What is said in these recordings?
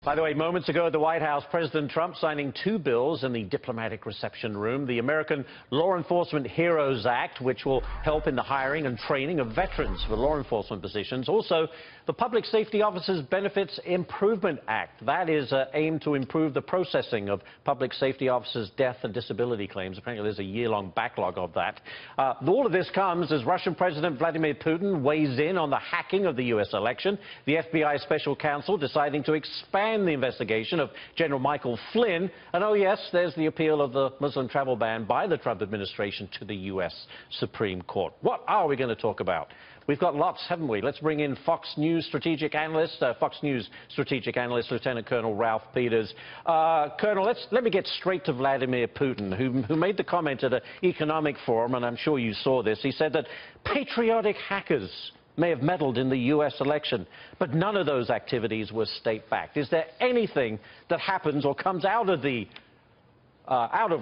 By the way, moments ago at the White House, President Trump signing two bills in the diplomatic reception room. The American Law Enforcement Heroes Act, which will help in the hiring and training of veterans for law enforcement positions. Also, the Public Safety Officers Benefits Improvement Act. That is aimed to improve the processing of public safety officers' death and disability claims. Apparently, there's a year-long backlog of that. All of this comes as Russian President Vladimir Putin weighs in on the hacking of the U.S. election. The FBI Special Counsel deciding to expand the investigation of General Michael Flynn. And oh yes, there's the appeal of the Muslim travel ban by the Trump administration to the U.S. Supreme Court. What are we going to talk about? We've got lots, haven't we? Let's bring in Fox News strategic analyst, Lieutenant Colonel Ralph Peters. Colonel, let me get straight to Vladimir Putin, who made the comment at an economic forum, and I'm sure you saw this. He said that patriotic hackers may have meddled in the U.S. election, but none of those activities were state-backed. Is there anything that happens or comes out of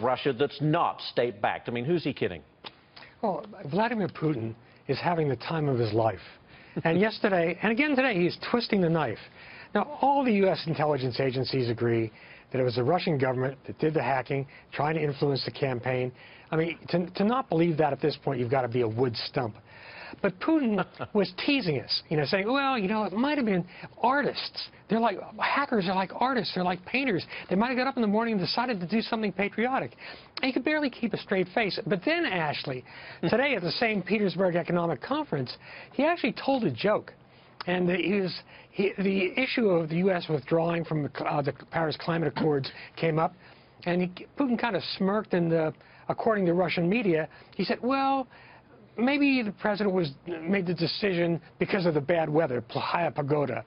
Russia that's not state-backed? I mean, who's he kidding? Well, Vladimir Putin is having the time of his life. And yesterday, and again today, he's twisting the knife. Now, all the U.S. intelligence agencies agree that it was the Russian government that did the hacking, trying to influence the campaign. I mean, to not believe that at this point, you've got to be a wood stump. But Putin was teasing us, saying, well, it might have been artists. They're like, hackers are like artists. They're like painters. They might have got up in the morning and decided to do something patriotic. And he could barely keep a straight face. But then, Ashley, today at the same Petersburg Economic Conference, he actually told a joke. And the issue of the U.S. withdrawing from the Paris Climate Accords came up. And Putin kind of smirked, and according to Russian media, he said, well, maybe the president made the decision because of the bad weather, plahaya pagoda.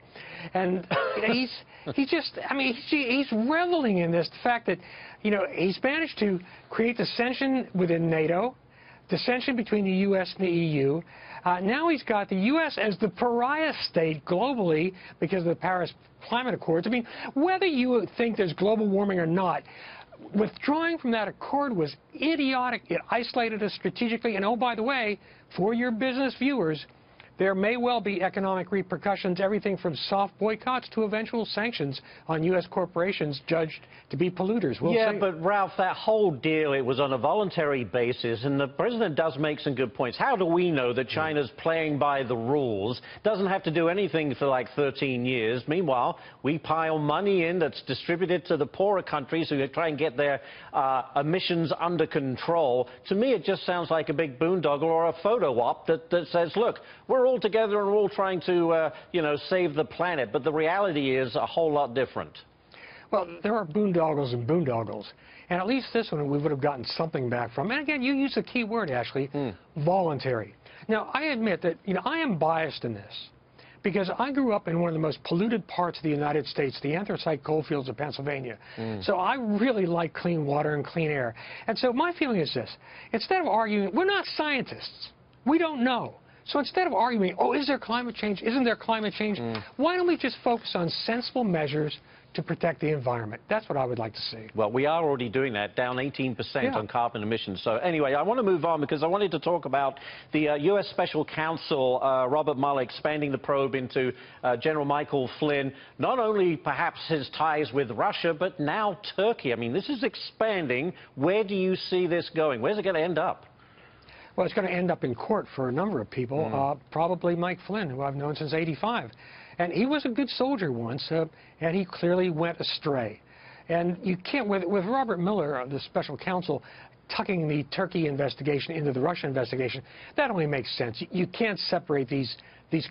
And he's reveling in this, the fact that, he's managed to create dissension within NATO, dissension between the U.S. and the EU. Now he's got the U.S. as the pariah state globally because of the Paris Climate Accords. I mean, whether you think there's global warming or not, withdrawing from that accord was idiotic. It isolated us strategically. And oh, by the way, for your business viewers, there may well be economic repercussions, everything from soft boycotts to eventual sanctions on U.S. corporations judged to be polluters. We'll see. But Ralph, that whole deal, it was on a voluntary basis, and the president does make some good points. How do we know that China's playing by the rules? Doesn't have to do anything for like 13 years. Meanwhile, we pile money in that's distributed to the poorer countries who try and get their emissions under control. To me, it just sounds like a big boondoggle or a photo op that says, look, we're all together and we're all trying to, save the planet. But the reality is a whole lot different. Well, there are boondoggles and boondoggles. And at least this one we would have gotten something back from. And again, you use a key word, Ashley, voluntary. Now, I admit that, I am biased in this because I grew up in one of the most polluted parts of the United States, the anthracite coalfields of Pennsylvania. So I really like clean water and clean air. And so my feeling is this. Instead of arguing, we're not scientists. We don't know. So instead of arguing, oh, is there climate change? Isn't there climate change? Why don't we just focus on sensible measures to protect the environment? That's what I would like to see. Well, we are already doing that, down 18% on carbon emissions. So anyway, I want to move on because I wanted to talk about the U.S. Special Counsel, Robert Mueller, expanding the probe into General Michael Flynn, not only perhaps his ties with Russia, but now Turkey. I mean, this is expanding. Where do you see this going? Where's it going to end up? Well, it's going to end up in court for a number of people, probably Mike Flynn, who I've known since '85. And he was a good soldier once, and he clearly went astray. And you can't, with Robert Mueller, the special counsel, tucking the Turkey investigation into the Russia investigation, that only makes sense. You can't separate these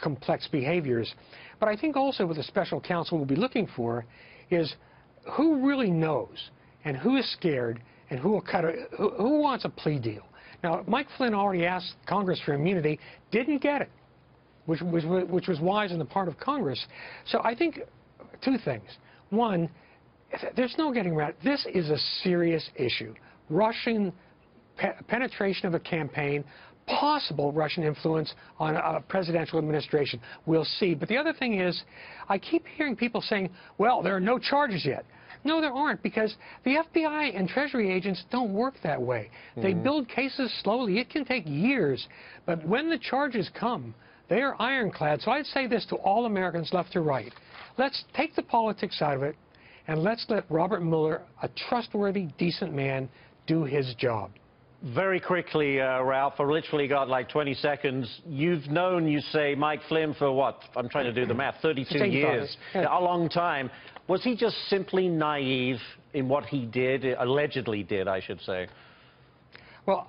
complex behaviors. But I think also what the special counsel will be looking for is who really knows and who is scared and who wants a plea deal. Now, Mike Flynn already asked Congress for immunity, didn't get it, which was wise on the part of Congress. So I think two things. One, there's no getting around it. This is a serious issue. Russian penetration of a campaign, possible Russian influence on a presidential administration. We'll see. But the other thing is, I keep hearing people saying, well, there are no charges yet. No, there aren't, because the FBI and Treasury agents don't work that way. They build cases slowly. It can take years. But when the charges come, they are ironclad. So I'd say this to all Americans, left to right. let's take the politics out of it, and let's let Robert Mueller, a trustworthy, decent man, do his job. Very quickly, Ralph, I literally got like 20 seconds. You've known, you say, Mike Flynn for what? I'm trying to do the math. 32 years. Yeah. A long time. Was he just simply naive in what he did, allegedly did, I should say? Well,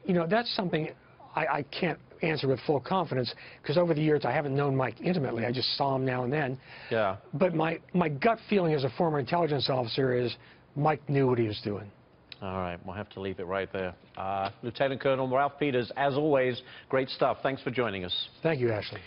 you know, that's something I can't answer with full confidence, because over the years I haven't known Mike intimately. I just saw him now and then. Yeah. But my gut feeling as a former intelligence officer is Mike knew what he was doing. All right, we'll have to leave it right there. Lieutenant Colonel Ralph Peters, as always, great stuff. Thanks for joining us. Thank you, Ashley.